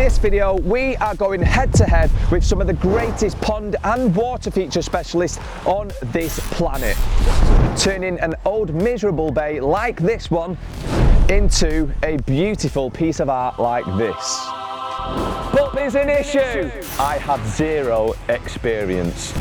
this video, we are going head to head with some of the greatest pond and water feature specialists on this planet, turning an old miserable bay like this one into a beautiful piece of art like this. But there's an issue. I have zero experience.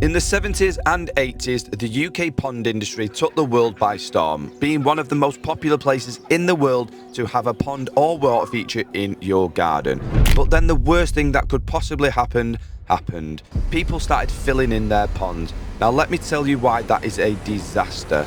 In the 70s and 80s, the UK pond industry took the world by storm, being one of the most popular places in the world to have a pond or water feature in your garden. But then the worst thing that could possibly happen happened. People started filling in their ponds. Now let me tell you why that is a disaster.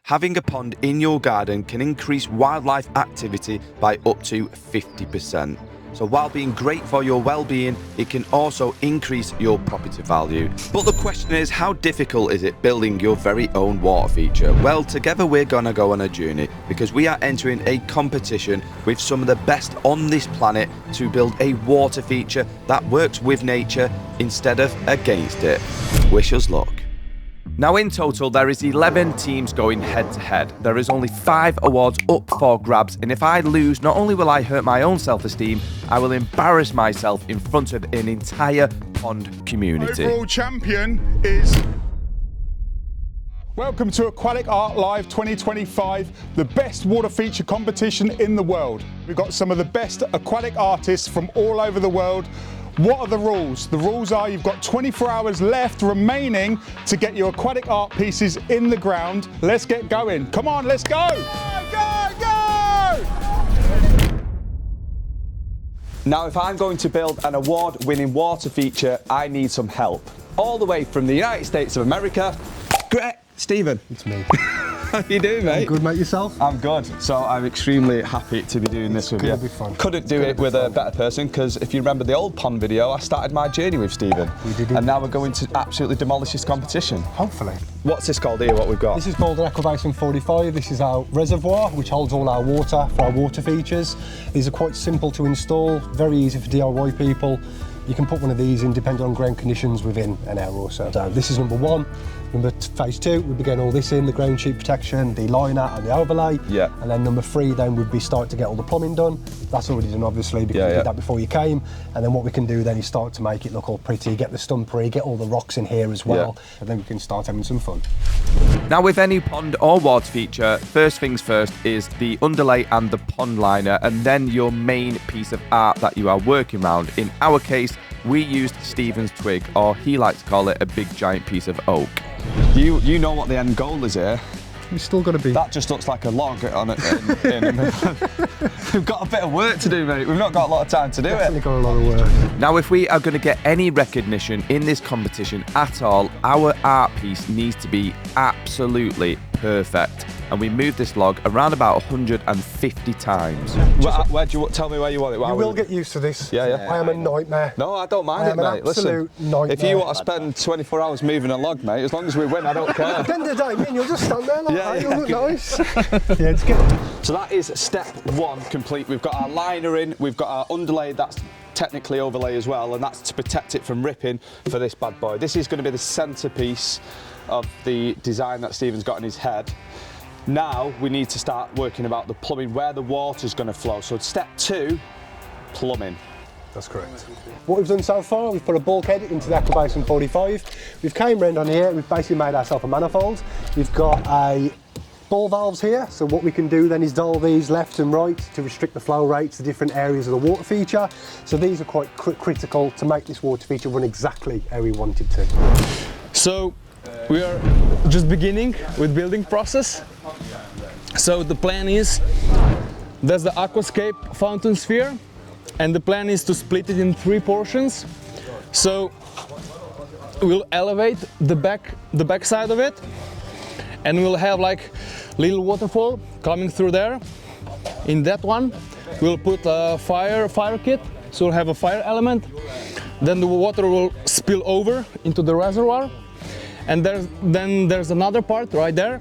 Having a pond in your garden can increase wildlife activity by up to 50%. So while being great for your well-being, it can also increase your property value. But the question is, how difficult is it building your very own water feature? Well, together we're gonna go on a journey, because we are entering a competition with some of the best on this planet to build a water feature that works with nature instead of against it. Wish us luck. Now in total there is 11 teams going head to head. There is only 5 awards up for grabs, and if I lose, not only will I hurt my own self-esteem, I will embarrass myself in front of an entire pond community. Overall champion is... Welcome to Aquatic Art Live 2025, the best water feature competition in the world. We've got some of the best aquatic artists from all over the world. What are the rules? The rules are you've got 24 hours left remaining to get your aquatic art pieces in the ground. Let's get going. Come on, let's go! Go! Now if I'm going to build an award-winning water feature, I need some help. All the way from the United States of America, great, Stephen. It's me. How you doing, mate? I'm good, mate. Yourself? I'm good. So I'm extremely happy to be doing this with you. It's gonna be fun. Couldn't do it with a better person, because if you remember the old pond video, I started my journey with Stephen. We did. And now we're going to absolutely demolish this competition. Hopefully. What's this called here, what we've got? This is called an Aquabasin 45. This is our reservoir, which holds all our water for our water features. These are quite simple to install, very easy for DIY people. You can put one of these in, depending on ground conditions, within an hour or so. So this is number 1. Phase 2, we'll be getting all this in, the ground sheet protection, the liner and the overlay. Yeah. And then number 3 then would be start to get all the plumbing done. That's already done, obviously, because we did that before you came. And then what we can do then is start to make it look all pretty, get the stumpery, get all the rocks in here as well. Yeah. And then we can start having some fun. Now with any pond or water feature, first things first is the underlay and the pond liner, and then your main piece of art that you are working around. In our case, we used Stephen's twig, or he likes to call it a big giant piece of oak. You know what the end goal is here. We've still got to be... That just looks like a log on it. We've got a bit of work to do, mate. We've not got a lot of time to do it. Got a lot of work. Now if we are going to get any recognition in this competition at all, our art piece needs to be absolutely perfect. And we moved this log around about 150 times. Where do you tell me where you want it? You will get used to this. Yeah. I am a nightmare. No, I don't mind it, mate. I am an absolute nightmare. If you want to spend 24 hours moving a log, mate, as long as we win, I don't care. At the end of the day, man, you'll just stand there like that. You'll look nice. Yeah, it's good. So that is step 1 complete. We've got our liner in, we've got our underlay, that's technically overlay as well, and that's to protect it from ripping for this bad boy. This is going to be the centerpiece of the design that Stephen's got in his head. Now we need to start working about the plumbing, where the water's going to flow. So step 2, plumbing. That's correct. What we've done so far, we've put a bulkhead into the Aquabasin 45. We've came round on here, we've basically made ourselves a manifold. We've got a ball valves here, so what we can do then is dial these left and right to restrict the flow rates to different areas of the water feature. So these are quite critical to make this water feature run exactly how we want it to. So we are just beginning with building process. So the plan is, there's the Aquascape fountain sphere, and the plan is to split it in 3 portions. So we'll elevate the back side of it, and we'll have like little waterfall coming through there. In that one, we'll put a fire kit, so we'll have a fire element. Then the water will spill over into the reservoir. And then there's another part right there,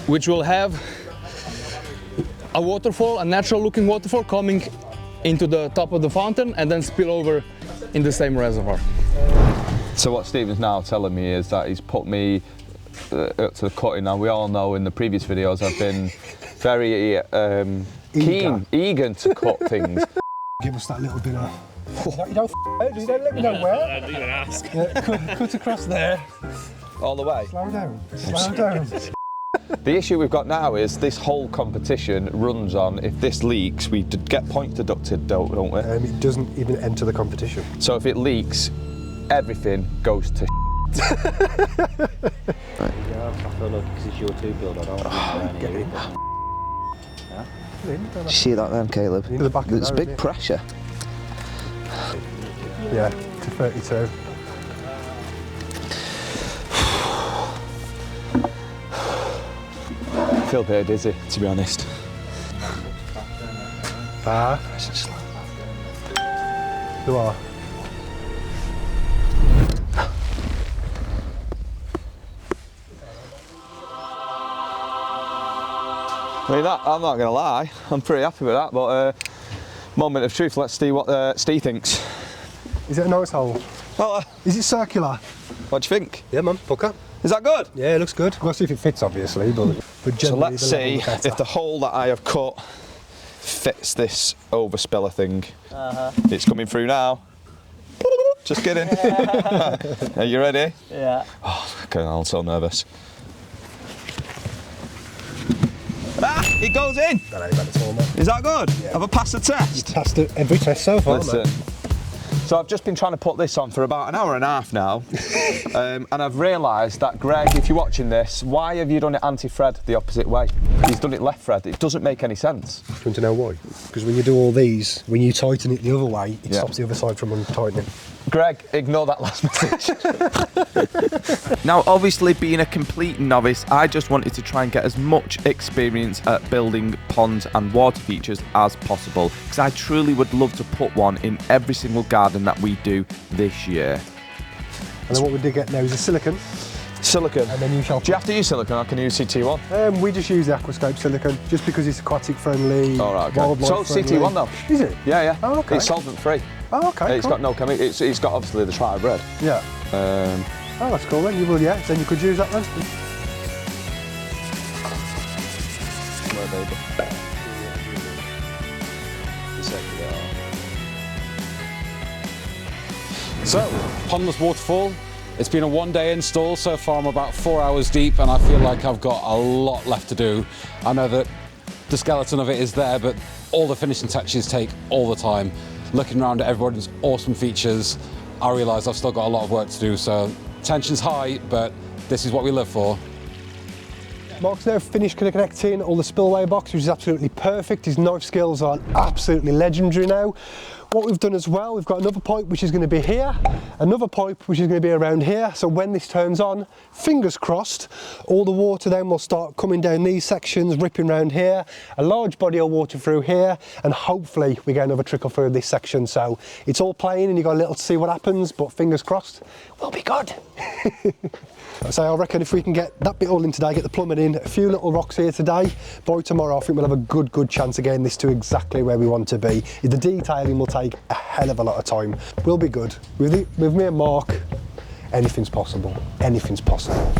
which will have a waterfall, a natural looking waterfall coming into the top of the fountain and then spill over in the same reservoir. So what Stephen's now telling me is that he's put me up to the cutting. Now we all know in the previous videos I've been very eager to cut things. Give us that little bit of... You don't let me know where. I didn't even ask. Yeah, cut across there. All the way. Slow down. Slow down. The issue we've got now is this whole competition runs on, if this leaks, we get points deducted, don't we? It doesn't even enter the competition. So if it leaks, everything goes to Yeah, I feel like because it's your two build, I don't want to be around here. You see that then, Caleb? Into the back of There's there, big isn't it? pressure. Yeah, to 32. I feel a bit dizzy, to be honest. You are. I mean, I'm not going to lie, I'm pretty happy with that, but moment of truth, let's see what Steve thinks. Is it a nice hole? Well, Is it circular? what do you think? Yeah, man, pucker. Is that good? Yeah, it looks good. We'll see if it fits, obviously, but So generally let's the level see is better. if the hole that I have cut fits this overspiller thing. It's coming through now. Just kidding. Are you ready? Yeah. Oh, okay, I'm so nervous. Ah, it goes in. That ain't bad at all, mate. Is that good? Yeah. Have I passed the test? Passed every test so far, Listen. mate. So I've just been trying to put this on for about an hour and a half now, and I've realised that, Greg, if you're watching this, why have you done it anti-thread the opposite way? He's done it left thread. It doesn't make any sense. Do you want to know why? Because when you do all these, when you tighten it the other way, it Yeah. stops the other side from untightening. Greg, ignore that last message. Now, obviously, being a complete novice, I just wanted to try and get as much experience at building ponds and water features as possible, because I truly would love to put one in every single garden that we do this year. And then what we did get now is a silicone, Silicone. and then you shall... Do you have to use silicone? I can use CT1. We just use the Aquascape silicone, just because it's aquatic friendly, All right, okay. wildlife So friendly. CT1 though? Is it? Yeah, yeah. Oh, okay. It's solvent free. Oh, okay, It's cool. got no chemical. It's got obviously the trial red. Yeah. Oh, that's cool then. You will, yeah. Then you could use that then. So, Pondless Waterfall. It's been a one-day install. So far I'm about 4 hours deep and I feel like I've got a lot left to do. I know that the skeleton of it is there, but all the finishing touches take all the time. Looking around at everybody's awesome features, I realise I've still got a lot of work to do, so tension's high, but this is what we live for. Mark's now finished connecting all the spillway box, which is absolutely perfect. His knife skills are absolutely legendary now. What we've done as well, we've got another pipe which is going to be here, another pipe which is going to be around here. So when this turns on, fingers crossed, all the water then will start coming down these sections, ripping around here, a large body of water through here, and hopefully we get another trickle through this section. So it's all playing and you've got a little to see what happens, but fingers crossed, we'll be good. So I reckon if we can get that bit all in today, get the plumbing in, a few little rocks here today, by tomorrow I think we'll have a good chance of getting this to exactly where we want to be. The detailing will take a hell of a lot of time. We'll be good. With me and Mark, anything's possible. Anything's possible.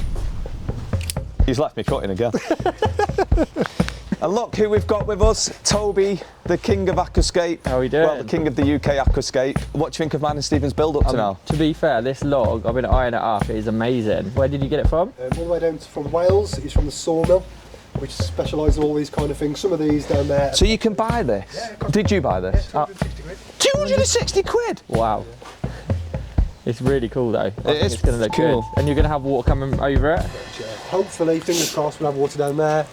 He's left me cutting again. And look who we've got with us, Toby, the king of Aquascape. How are we doing? Well, the king of the UK Aquascape. What do you think of mine and Stephen's build up to now? To be fair, this log, I've been eyeing it up, it is amazing. Where did you get it from? All the way down from Wales, it's from the sawmill, which specialise in all these kind of things. Some of these down there. So you can buy this? Yeah, Did you buy this? 250 quid. 260 quid? Wow. It's really cool though. I think is it's going to look cool. good. And you're going to have water coming over it? Hopefully, fingers crossed, we'll have water down there,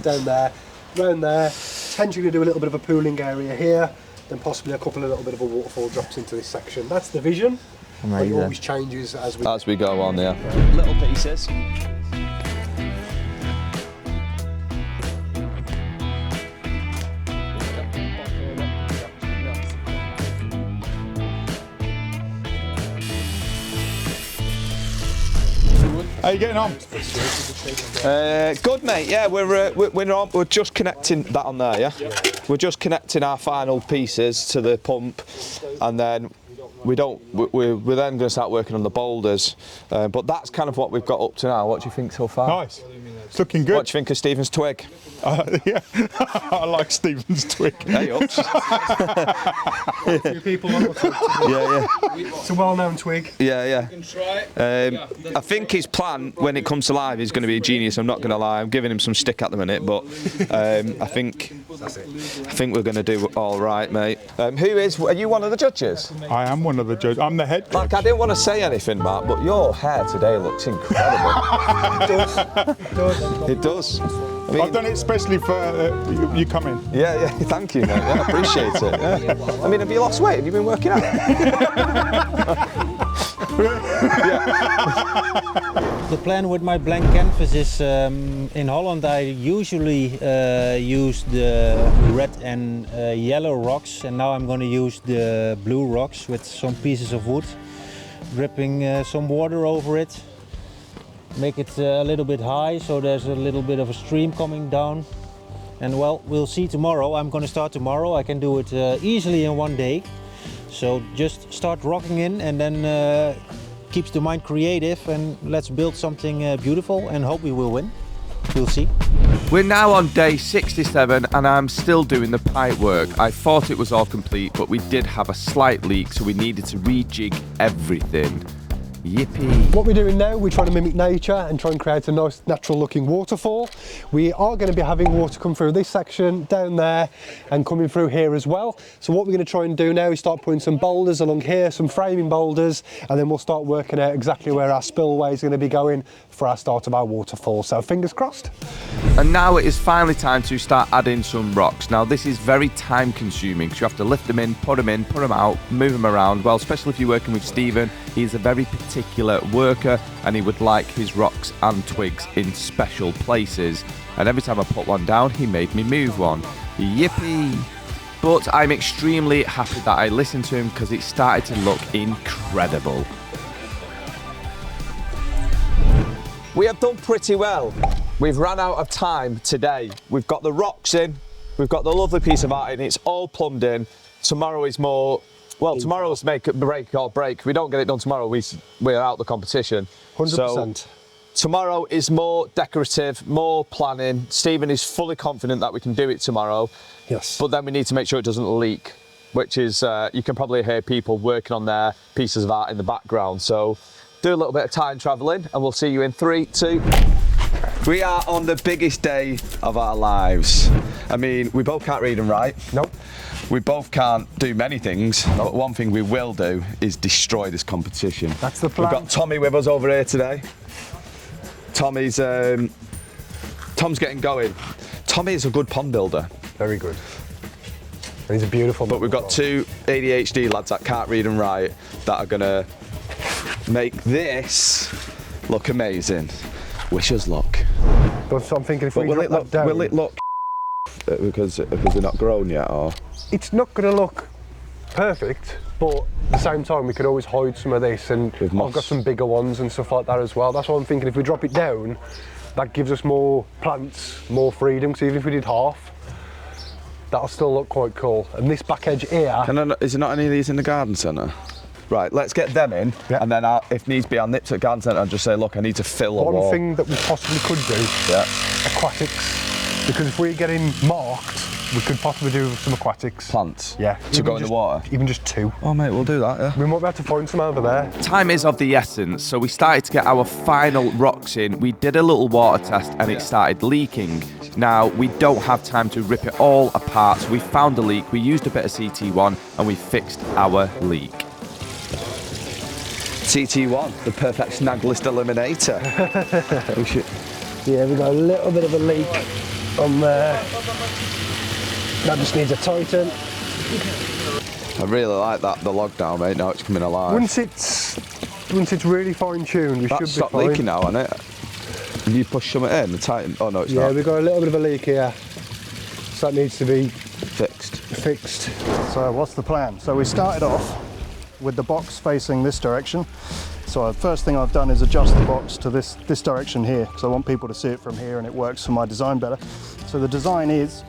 around there. Potentially going to do a little bit of a pooling area here, then possibly a couple of little bit of a waterfall drops into this section. That's the vision. But it Amazing. always changes as we go on, yeah. Little pieces. How you getting on? Good, mate. Yeah, we're just connecting that on there. Yeah, we're just connecting our final pieces to the pump, and then we're then going to start working on the boulders. But that's kind of what we've got up to now. What do you think so far? Nice. It's looking good. What do you think of Stephen's twig? Yeah, I like Stephen's twig. Hey, up. A few people want to Yeah, It's a well-known twig. yeah. I think his plan when it comes to live is going to be genius. I'm not going to lie. I'm giving him some stick at the minute, but I think we're going to do all right, mate. Are you one of the judges? I am one of the judges. I'm the head judge. Like, I didn't want to say anything, Matt, but your hair today looks incredible. It does. I mean, I've done it especially for you coming. yeah, thank you, mate. Yeah, I appreciate it. Yeah. I mean, have you lost weight? Have you been working out? The plan with my blank canvas is in Holland I usually use the red and yellow rocks, and now I'm going to use the blue rocks with some pieces of wood, dripping some water over it. Make it a little bit high so there's a little bit of a stream coming down. And well, we'll see tomorrow. I'm going to start tomorrow. I can do it easily in one day. So just start rocking in, and then keeps the mind creative, and let's build something beautiful and hope we will win. We'll see. We're now on day 67 and I'm still doing the pipe work. I thought it was all complete, but we did have a slight leak, so we needed to rejig everything. Yippee. What we're doing now, we're trying to mimic nature and try and create a nice natural looking waterfall. We are going to be having water come through this section, down there, and coming through here as well. So what we're going to try and do now is start putting some boulders along here, some framing boulders, and then we'll start working out exactly where our spillway is going to be going for our start of our waterfall. So fingers crossed. And now it is finally time to start adding some rocks. Now this is very time consuming, because you have to lift them in, put them out, move them around. Well, especially if you're working with Stephen, he's a very particular worker and he would like his rocks and twigs in special places. And every time I put one down, he made me move one. Yippee! But I'm extremely happy that I listened to him, because it started to look incredible. We have done pretty well. We've run out of time today. We've got the rocks in, we've got the lovely piece of art in, it's all plumbed in. Tomorrow is more, well, tomorrow's make it break or break. If we don't get it done tomorrow, we're out the competition. 100%. So, tomorrow is more decorative, more planning. Stephen is fully confident that we can do it tomorrow. Yes. But then we need to make sure it doesn't leak, which is, you can probably hear people working on their pieces of art in the background. So do a little bit of time traveling and we'll see you in 3, 2. We are on the biggest day of our lives. I mean, we both can't read and write. Nope. We both can't do many things, but one thing we will do is destroy this competition. That's the plan. We've got Tommy with us over here today. Tom's getting going. Tommy is a good pond builder. Very good. And he's a beautiful. But we've got 2 ADHD lads that can't read and write that are gonna make this look amazing. Wish us luck. But I'm thinking if we will drop that down, will it look because they're not grown yet, or? It's not going to look perfect, but at the same time we could always hide some of this, and With moss. I've got some bigger ones and stuff like that as well. That's what I'm thinking. If we drop it down, that gives us more plants, more freedom, because even if we did half, that'll still look quite cool. And this back edge here... Is there not any of these in the garden centre? Right, let's get them in, Yeah. and then if needs be, I'll nip to the garden centre and just say, look, I need to fill a wall. One thing that we possibly could do, aquatics, because if we're getting marked, we could possibly do some aquatics. Plants? Yeah. To go in the water? Even just 2. Oh mate, we'll do that, yeah. We might be able to find some over there. Time is of the essence, so we started to get our final rocks in. We did a little water test and it started leaking. Now, we don't have time to rip it all apart, so we found a leak, we used a bit of CT1 and we fixed our leak. CT1, the perfect snag list eliminator. Yeah, we've got a little bit of a leak on there. That just needs a tighten. I really like that, the log down, mate, now it's coming alive. Once it's really fine-tuned, we should be That's stopped fine. leaking now, hasn't it? Have you pushed something in, the tighten? Oh no, it's Yeah, not. we've got a little bit of a leak here. So that needs to be Fixed. fixed. So what's the plan? So we started off with the box facing this direction. So the first thing I've done is adjust the box to this direction here, because I want people to see it from here and it works for my design better. So the design is,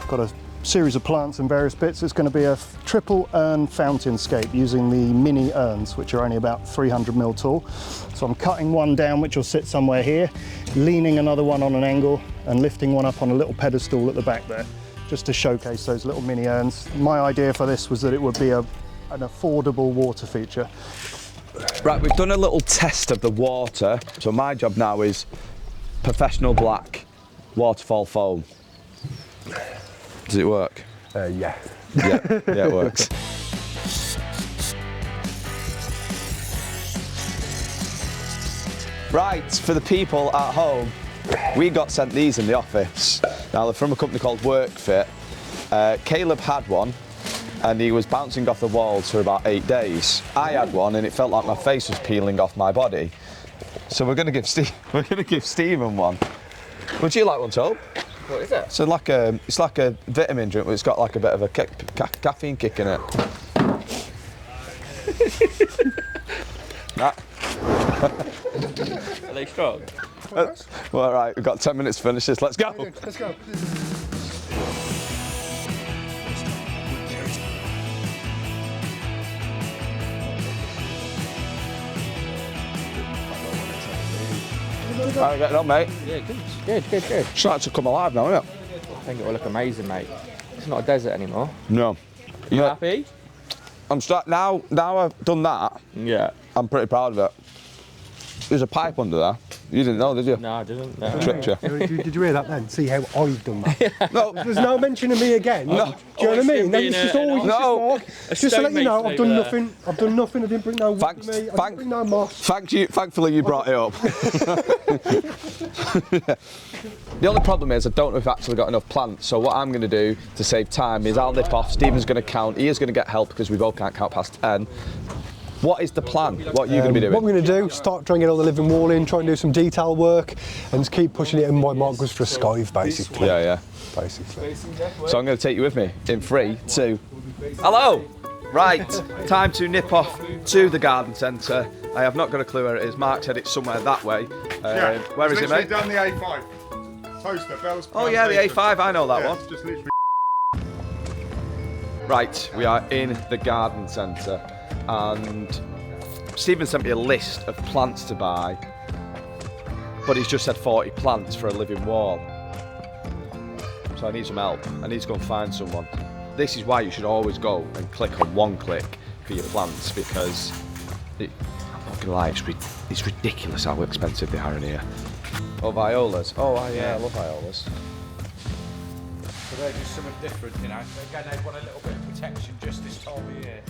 got a series of plants and various bits. It's going to be a triple urn fountainscape using the mini urns, which are only about 300mm tall. So I'm cutting one down, which will sit somewhere here, leaning another one on an angle and lifting one up on a little pedestal at the back there, just to showcase those little mini urns. My idea for this was that it would be an affordable water feature. Right, we've done a little test of the water. So my job now is professional black waterfall foam. Does it work? Yeah. Yeah, it works. Right, for the people at home, we got sent these in the office. Now they're from a company called WorkFit. Caleb had one and he was bouncing off the walls for about 8 days. I had one and it felt like my face was peeling off my body. So we're going to give Stephen one. Would you like one, Tobe? What is it? So it's like a vitamin drink, but it's got like a bit of a caffeine kick in it. Are they strong? Well, all right, we've got 10 minutes to finish this. Let's go. Let's go. How are you getting on, mate? Yeah, good. It's starting to come alive now, isn't it? I think it will look amazing, mate. It's not a desert anymore. No. You happy? Now I've done that, Yeah. I'm pretty proud of it. There's a pipe under there. You didn't know, did you? No, I didn't. No. Tricked you. Did you hear that then? See how I've done that? No. There's no mention of me again. No. Do you know what I mean? Then it's just always just to let you know, I've done nothing. I've done nothing. I didn't bring no wood with me. I didn't bring no moss. Thankfully you brought it up. The only problem is I don't know if I've actually got enough plants, so what I'm going to do to save time is I'll nip off, Stephen's going to count, Ian's going to get help because we both can't count past 10. What is the plan? What are you going to be doing? What we're going to do, start trying to get all the living wall in, try and do some detail work, and just keep pushing it. And my mark goes for a skive, basically. Yeah. Basically. So I'm going to take you with me in 3, 2. Hello! Right, time to nip off to the garden centre. I have not got a clue where it is. Mark said it's somewhere that way. Where is it, mate? Down the A5. Toaster, Bell's Oh yeah, the A5, I know that one. Just literally. Right, we are in the garden centre and Stephen sent me a list of plants to buy, but he's just said 40 plants for a living wall. So I need some help. I need to go and find someone. This is why you should always go and click on one click for your plants, because I'm not gonna lie, it's ridiculous how expensive they are in here. Oh, violas. Oh, yeah, I love violas. So they're just something different, you know. Again, they want a little bit of protection just this time of year.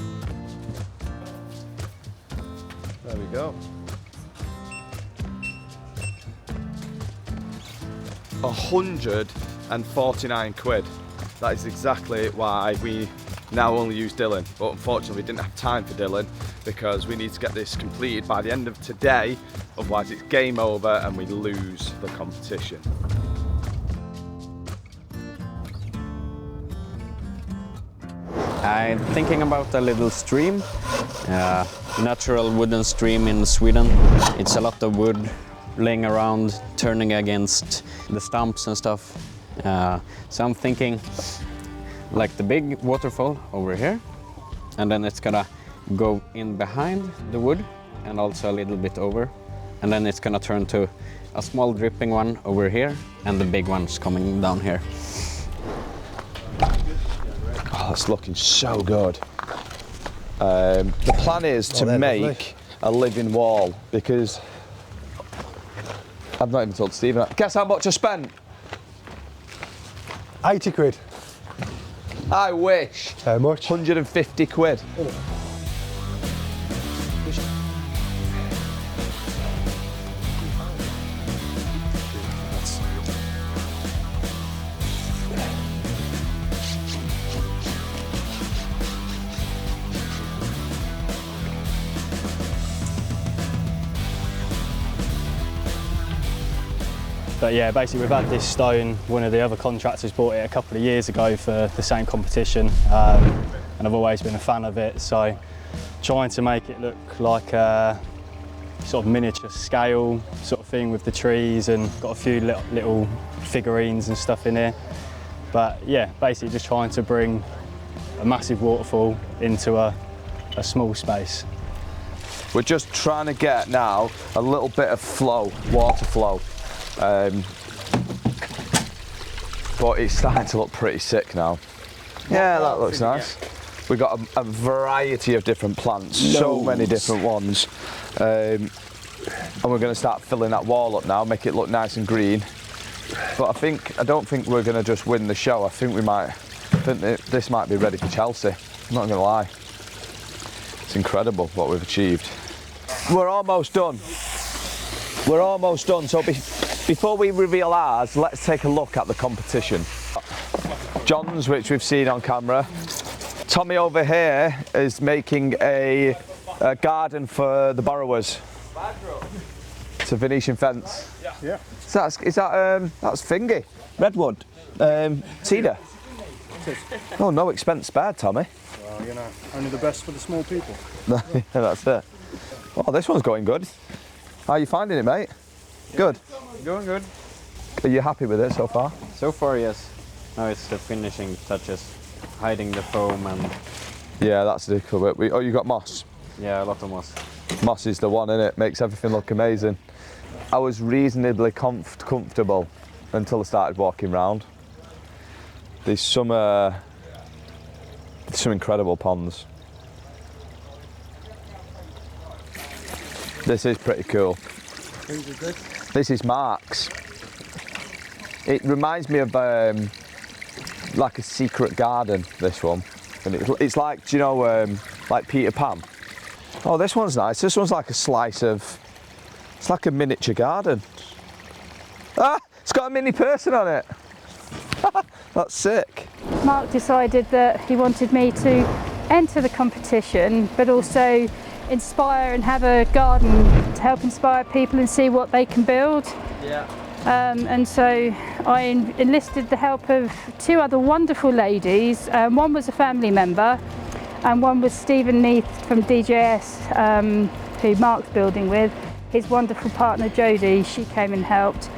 There we go. 149 quid. That is exactly why we now only use Dylan, but unfortunately we didn't have time for Dylan because we need to get this completed by the end of today, otherwise it's game over and we lose the competition. I'm thinking about a little stream, natural wooden stream in Sweden. It's a lot of wood laying around, turning against the stumps and stuff. So I'm thinking like the big waterfall over here, and then it's gonna go in behind the wood and also a little bit over, and then it's gonna turn to a small dripping one over here and the big ones coming down here. Oh, that's looking so good. The plan is to make a living wall, because I've not even told Stephen. Guess how much I spent? 80 quid. I wish. How much? 150 quid. But yeah, basically we've had this stone, one of the other contractors bought it a couple of years ago for the same competition, and I've always been a fan of it, so trying to make it look like a sort of miniature scale sort of thing with the trees, and got a few little figurines and stuff in here. But yeah, basically just trying to bring a massive waterfall into a small space. We're just trying to get now a little bit of flow, water flow. But it's starting to look pretty sick now. Yeah, that looks nice. We've got a variety of different plants, so many different ones. And we're going to start filling that wall up now, make it look nice and green. But I don't think we're going to just win the show. I think this might be ready for Chelsea. I'm not going to lie. It's incredible what we've achieved. We're almost done. We're almost done. So before we reveal ours, let's take a look at the competition. John's, which we've seen on camera. Tommy over here is making a garden for the borrowers. It's a Venetian fence. Yeah. That's fingy. Redwood. Cedar. Oh, no expense spared, Tommy. Well, you know, only the best for the small people. Yeah, that's it. Oh, this one's going good. How are you finding it, mate? Good. Going good. Are you happy with it so far? So far, yes. Now it's the finishing touches, hiding the foam and... Yeah, that's the difficult bit. Oh, you got moss? Yeah, a lot of moss. Moss is the one, innit? Makes everything look amazing. I was reasonably comfortable until I started walking round. There's some incredible ponds. This is pretty cool. This is Mark's. It reminds me of like a secret garden, this one. And it's like, do you know, like Peter Pan? Oh, this one's nice. This one's like a slice of, it's like a miniature garden. Ah, it's got a mini person on it. That's sick. Mark decided that he wanted me to enter the competition, but also inspire and have a garden to help inspire people and see what they can build. Yeah. And so I enlisted the help of two other wonderful ladies. One was a family member and one was Stephen Neath from DJS, who Mark's building with. His wonderful partner Jodie, she came and helped.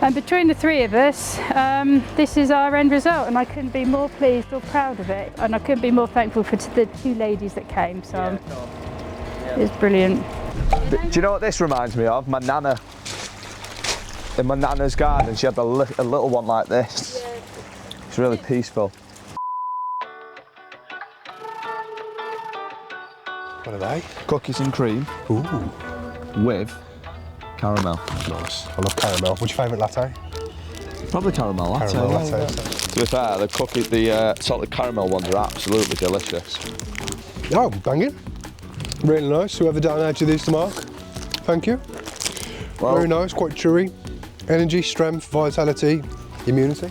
And between the three of us, this is our end result, and I couldn't be more pleased or proud of it. And I couldn't be more thankful for the two ladies that came, so it's brilliant. Do you know what this reminds me of? My nana. In my nana's garden, she had a little one like this. It's really peaceful. What are they? Cookies and cream. Ooh. With caramel. Nice. I love caramel. What's your favourite latte? Probably caramel latte. Caramel latte. Yeah. To be fair, the salted caramel ones are absolutely delicious. Oh, banging. Really nice. Whoever donated these to Mark, thank you. Well, very nice, quite chewy. Energy, strength, vitality, immunity.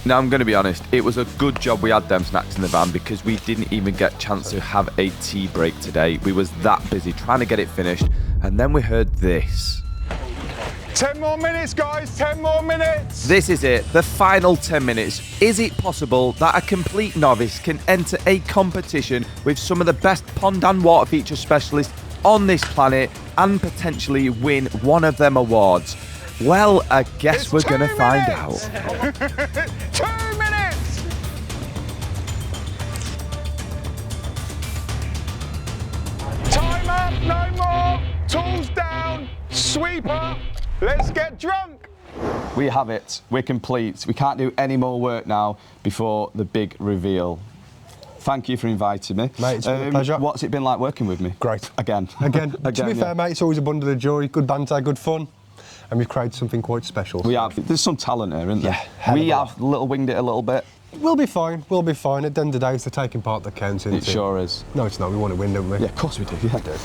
Now I'm going to be honest, it was a good job we had them snacks in the van because we didn't even get a chance to have a tea break today. We was that busy trying to get it finished, and then we heard this. 10 more minutes, guys, 10 more minutes. This is it, the final 10 minutes. Is it possible that a complete novice can enter a competition with some of the best pond and water feature specialists on this planet and potentially win one of them awards? Well, I guess we're going to find out. 2 minutes! Time up, no more. Tools down, sweep up. Let's get drunk. We have it. We're complete. We can't do any more work now before the big reveal. Thank you for inviting me. Mate, it's been a pleasure. What's it been like working with me? Great. Again. To be fair, mate, it's always a bundle of joy, good banter, good fun. And we've created something quite special. We have. There's some talent here, isn't there? Yeah. We have winged it a little bit. We'll be fine. We'll be fine. At the end of the day, it's the taking part that counts, isn't it? It sure is. No, it's not. We want to win, don't we? Yeah, of course we do. Yeah. We do.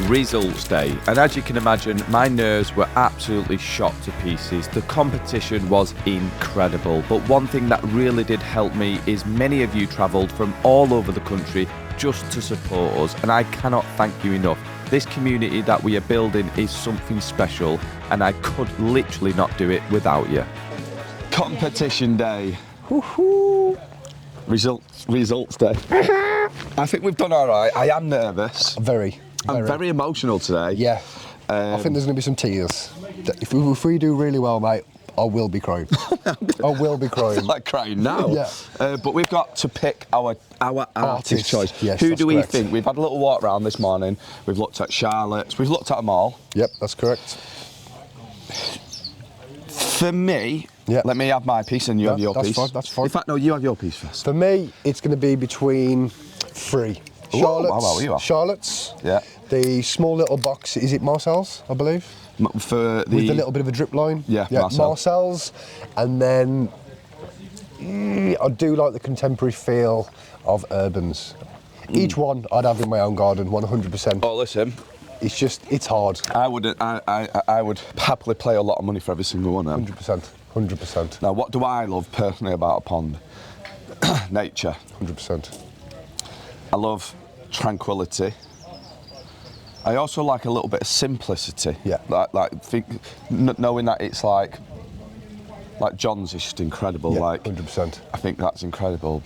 Results day, and as you can imagine, my nerves were absolutely shot to pieces. The competition was incredible, but one thing that really did help me is many of you travelled from all over the country just to support us, and I cannot thank you enough. This community that we are building is something special, and I could literally not do it without you. Competition day. Woohoo! Results day. I think we've done all right. I am nervous. I'm very emotional today. Yeah. I think there's going to be some tears. If we do really well, mate, I will be crying. I will be crying. Like crying now. Yeah. But we've got to pick our artist choice. Yes, Who that's do we correct. think? We've had a little walk around this morning. We've looked at Charlotte's. We've looked at them all. Yep, that's correct. For me, let me have my piece and you have your that's piece. Fine, that's fine. In fact, no, you have your piece first. For me, it's going to be between 3. Ooh, Charlotte's. how about you? Charlotte's. Yeah. The small little box, is it Marcel's, I believe? For the... With a little bit of a drip line. Yeah, Marcel's. And then I do like the contemporary feel of Urban's. Each one I'd have in my own garden, 100%. Oh, listen. It's just, it's hard. I would happily pay a lot of money for every single one of them. 100%. 100%. Now, what do I love personally about a pond? Nature. 100%. I love tranquility. I also like a little bit of simplicity. Yeah. Knowing that it's like John's is just incredible. Yeah, like 100%. I think that's incredible.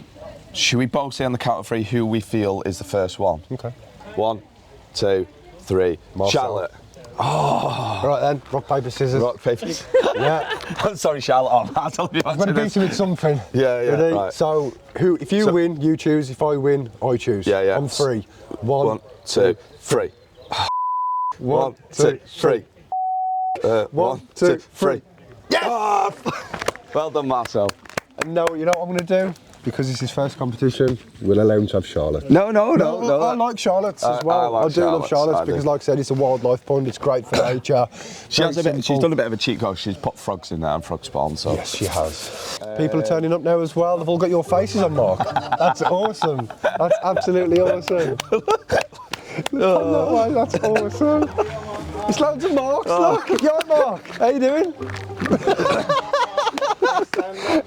Should we both say on the count of 3 who we feel is the first one? Okay. 1, 2, 3. Marcel. Charlotte. Oh. Right then, rock, paper, scissors. Rock, paper. Yeah. I'm sorry, Charlotte. Oh, I told you. I'm going to beat you with something. Yeah, yeah. Ready? Right. So, if you win, you choose. If I win, I choose. Yeah, yeah. On 3. 1, 2, 3. 1, 2, 3. 1, 2, 3. Yes! Oh, well done, Marcel. No, you know what I'm going to do? Because it's his first competition, we'll allow him to have Charlotte. No. I like Charlotte's as well. I do love Charlotte's because, like I said, it's a wildlife pond. It's great for nature. She's done a bit of a cheat code. She's put frogs in there and frog spawn. So yes, she has. People are turning up now as well. They've all got your faces on, Mark. That's awesome. That's absolutely awesome. Oh, that's awesome. It's loads of Marks. Look, you're Mark. How you doing?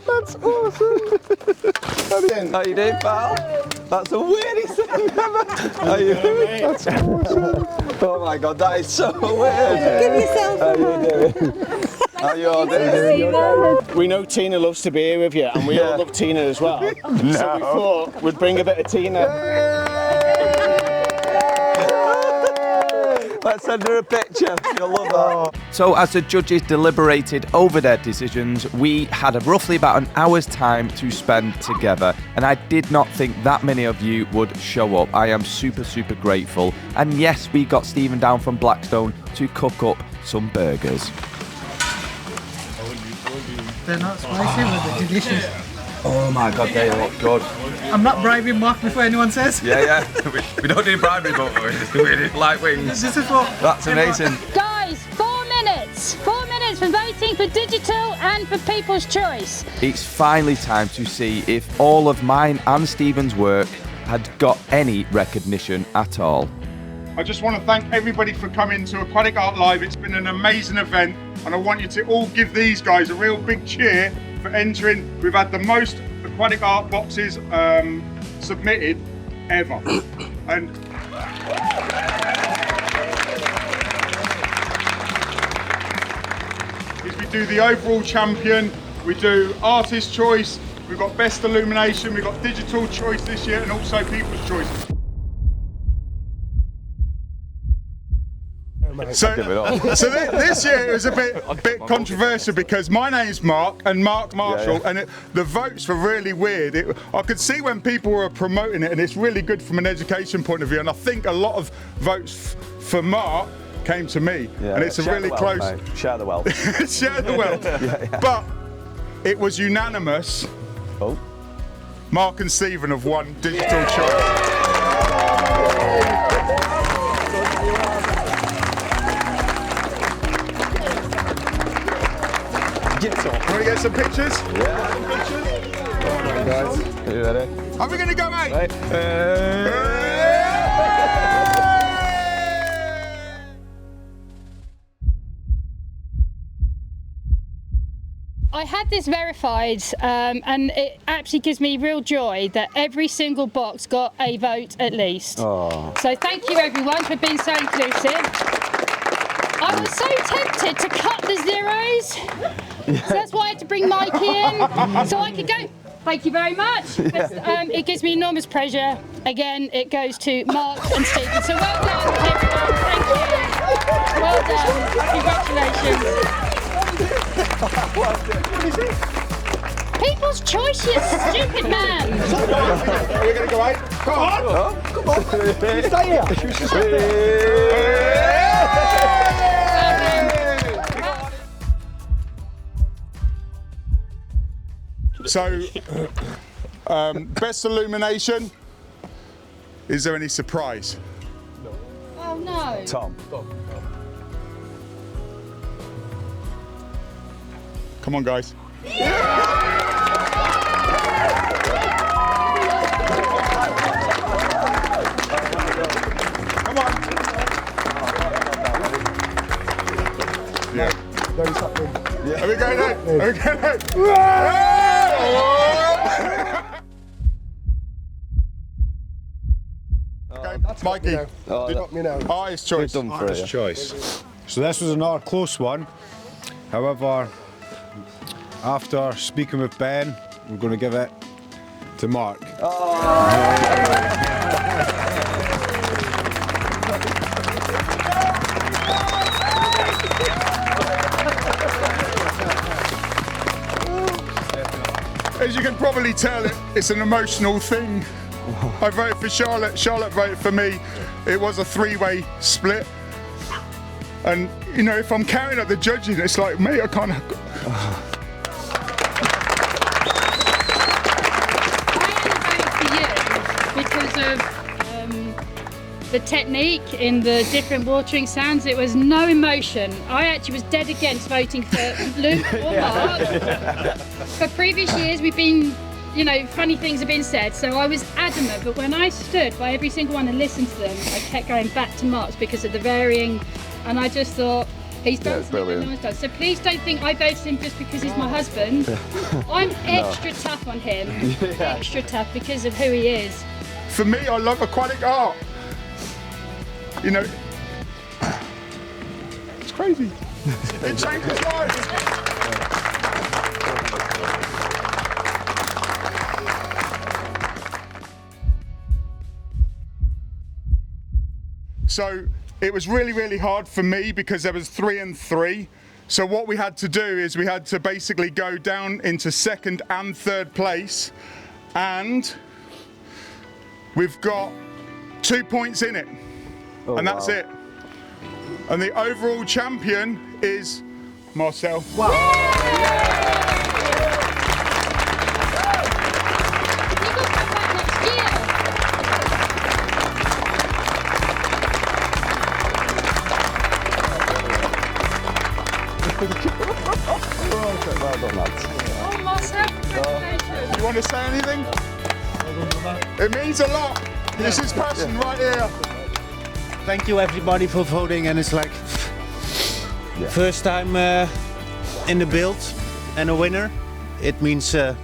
That's awesome. How you doing, pal? That's the weirdest thing ever. How you doing? That's awesome. Oh my god, that is so weird. Give yourself How you doing? How you all doing? We know Tina loves to be here with you, and we all love Tina as well. So we thought we'd bring a bit of Tina. Let's send her a picture. You'll love that. So as the judges deliberated over their decisions, we had roughly about an hour's time to spend together, and I did not think that many of you would show up. I am super grateful. And yes, we got Stephen down from Blackstone to cook up some burgers. They're not spicy, but they're delicious. Oh my god, they look good. I'm not bribing Mark before anyone says. Yeah. We don't do bribery, but we like wings. This is what. That's amazing. Guys, 4 minutes. 4 minutes for voting for digital and for People's Choice. It's finally time to see if all of mine and Stephen's work had got any recognition at all. I just want to thank everybody for coming to Aquatic Art Live. It's been an amazing event, and I want you to all give these guys a real big cheer for entering. We've had the most aquatic art boxes submitted ever. And we do the overall champion, we do artist choice, we've got best illumination, we've got digital choice this year, and also people's choice. So this year it was a bit controversial because my name's Mark and Mark Marshall, and the votes were really weird. I could see when people were promoting it, and it's really good from an education point of view, and I think a lot of votes for Mark came to me, and it's a really close. Mate. Share the wealth. Share the wealth. But it was unanimous. Oh. Mark and Stephen have won digital choice. Want to get some pictures? Yeah. Guys. Are you ready? Are we going to go, mate? Right. I had this verified, and it actually gives me real joy that every single box got a vote at least. Oh. So thank you everyone for being so inclusive. I was so tempted to cut the zeros, so that's why I had to bring Mikey in, so I could go. Thank you very much. It gives me enormous pleasure. Again, it goes to Mark and Stephen. So well done, everyone. Thank you. Well done. Congratulations. What is it? People's choice, you stupid man! We're going to go out. Come on! Come on! Stay here! So, best illumination. Is there any surprise? Oh no! Tom. Come on, guys. Come on. Yeah. Very something. Yeah. Are we going out? Are we going out? Okay, Mikey. Artist choice. Artist choice. So this was another close one. However, after speaking with Ben, we're going to give it to Mark. As you can probably tell, it's an emotional thing. I voted for Charlotte, Charlotte voted for me. It was a three-way split. And, you know, if I'm counting up the judging, it's like, mate, I can't... Because of the technique in the different watering sounds, it was no emotion. I actually was dead against voting for Luke or Mark. For previous years, we've been, you know, funny things have been said, so I was adamant, but when I stood by every single one and listened to them, I kept going back to Mark's because of the varying, and I just thought, he's done something that no one's done. So please don't think I voted him just because he's my husband. I'm extra tough on him, extra tough because of who he is. For me, I love aquatic art. You know, it's crazy. It changes lives. So it was really, really hard for me because there was 3 and 3. So what we had to do is we had to basically go down into 2nd and 3rd place, and we've got 2 points in it, and that's it. And the overall champion is Marcel. Wow. Well done, lads. Oh, Marcel, congratulations. You want to say anything? It means a lot. This is passion right here. Thank you everybody for voting, and it's like first time in the build and a winner. It means the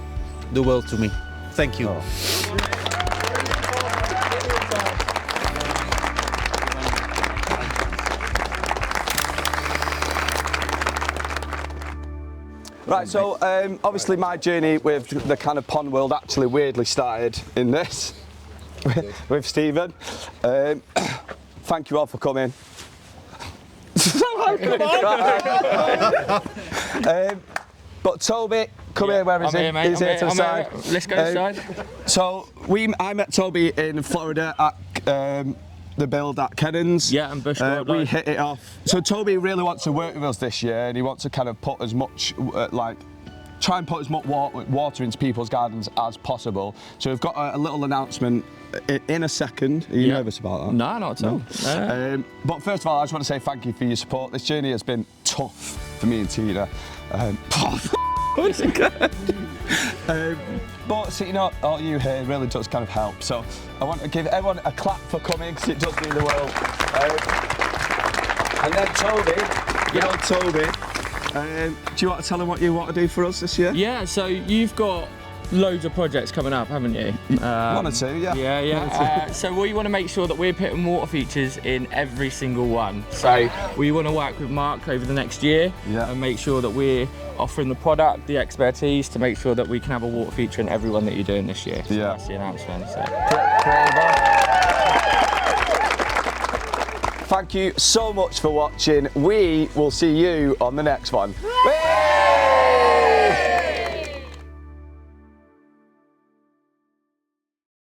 world to me. Thank you. Right, so obviously my journey with the kind of pond world actually weirdly started in this with Stephen. Thank you all for coming. But Toby, come here, where is he? Here, mate. He's here to the side. Let's go inside. So I met Toby in Florida at the build at Kennan's. Yeah, and Bush we hit it off. So Toby really wants to work with us this year, and he wants to kind of put as much try and put as much water into people's gardens as possible. So we've got a little announcement in a second. Are you nervous about that? No, not at all. No. But first of all, I just want to say thank you for your support. This journey has been tough for me and Tina. But so, you know, all you here really does kind of help. So I want to give everyone a clap for coming, because it does mean the world. And then Toby, Toby, do you want to tell them what you want to do for us this year? Yeah, so you've got loads of projects coming up, haven't you? 1 or 2, yeah. Yeah. So we want to make sure that we're putting water features in every single one. So we want to work with Mark over the next year and make sure that we're offering the product, the expertise to make sure that we can have a water feature in every one that you're doing this year. So that's the announcement. So. Thank you so much for watching. We will see you on the next one.